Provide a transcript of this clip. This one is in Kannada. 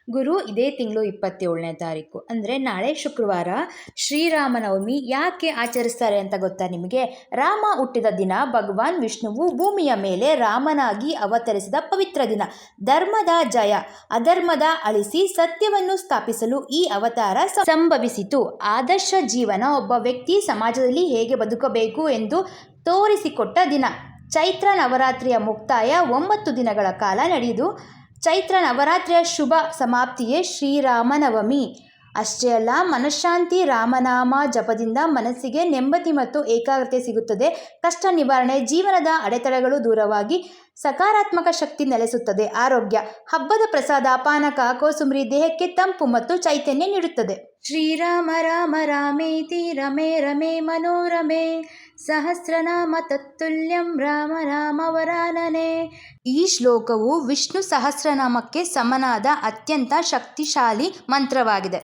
ಗುರು ಇದೇ ತಿಂಗಳು 27ನೇ ತಾರೀಕು ಅಂದರೆ ನಾಳೆ ಶುಕ್ರವಾರ ಶ್ರೀರಾಮನವಮಿ ಯಾಕೆ ಆಚರಿಸ್ತಾರೆ ಅಂತ ಗೊತ್ತಾ ನಿಮಗೆ? ರಾಮ ಹುಟ್ಟಿದ ದಿನ, ಭಗವಾನ್ ವಿಷ್ಣುವು ಭೂಮಿಯ ಮೇಲೆ ರಾಮನಾಗಿ ಅವತರಿಸಿದ ಪವಿತ್ರ ದಿನ. ಧರ್ಮದ ಜಯ ಅಧರ್ಮದ ಅಳಿಸಿ ಸತ್ಯವನ್ನು ಸ್ಥಾಪಿಸಲು ಈ ಅವತಾರ ಸಂಭವಿಸಿತು. ಆದರ್ಶ ಜೀವನ, ಒಬ್ಬ ವ್ಯಕ್ತಿ ಸಮಾಜದಲ್ಲಿ ಹೇಗೆ ಬದುಕಬೇಕು ಎಂದು ತೋರಿಸಿಕೊಟ್ಟ ದಿನ. ಚೈತ್ರ ನವರಾತ್ರಿಯ ಮುಕ್ತಾಯ 9 ದಿನಗಳ ಕಾಲ ನಡೆಯುವುದು. ಚೈತ್ರ ನವರಾತ್ರಿಯ ಶುಭ ಸಮಾಪ್ತಿಯೇ ಶ್ರೀರಾಮನವಮಿ. ಅಷ್ಟೇ ಅಲ್ಲ, ಮನಃಶಾಂತಿ, ರಾಮನಾಮ ಜಪದಿಂದ ಮನಸ್ಸಿಗೆ ನೆಮ್ಮದಿ ಮತ್ತು ಏಕಾಗ್ರತೆ ಸಿಗುತ್ತದೆ. ಕಷ್ಟ ನಿವಾರಣೆ, ಜೀವನದ ಅಡೆತಡೆಗಳು ದೂರವಾಗಿ ಸಕಾರಾತ್ಮಕ ಶಕ್ತಿ ನೆಲೆಸುತ್ತದೆ. ಆರೋಗ್ಯ, ಹಬ್ಬದ ಪ್ರಸಾದ ಪಾನಕ ಕೋಸುಂಬರಿ ದೇಹಕ್ಕೆ ತಂಪು ಮತ್ತು ಚೈತನ್ಯ ನೀಡುತ್ತದೆ. ಶ್ರೀರಾಮ ರಾಮ ರಾಮೇತಿ ರಮೇ ರಮೇ ಮನೋರಮೆ ಸಹಸ್ರನಾಮ ತತ್ತುಲ್ಯಂ ರಾಮ ರಾಮ ವರಾನನೆ. ಈ ಶ್ಲೋಕವು ವಿಷ್ಣು ಸಹಸ್ರನಾಮಕ್ಕೆ ಸಮನಾದ ಅತ್ಯಂತ ಶಕ್ತಿಶಾಲಿ ಮಂತ್ರವಾಗಿದೆ.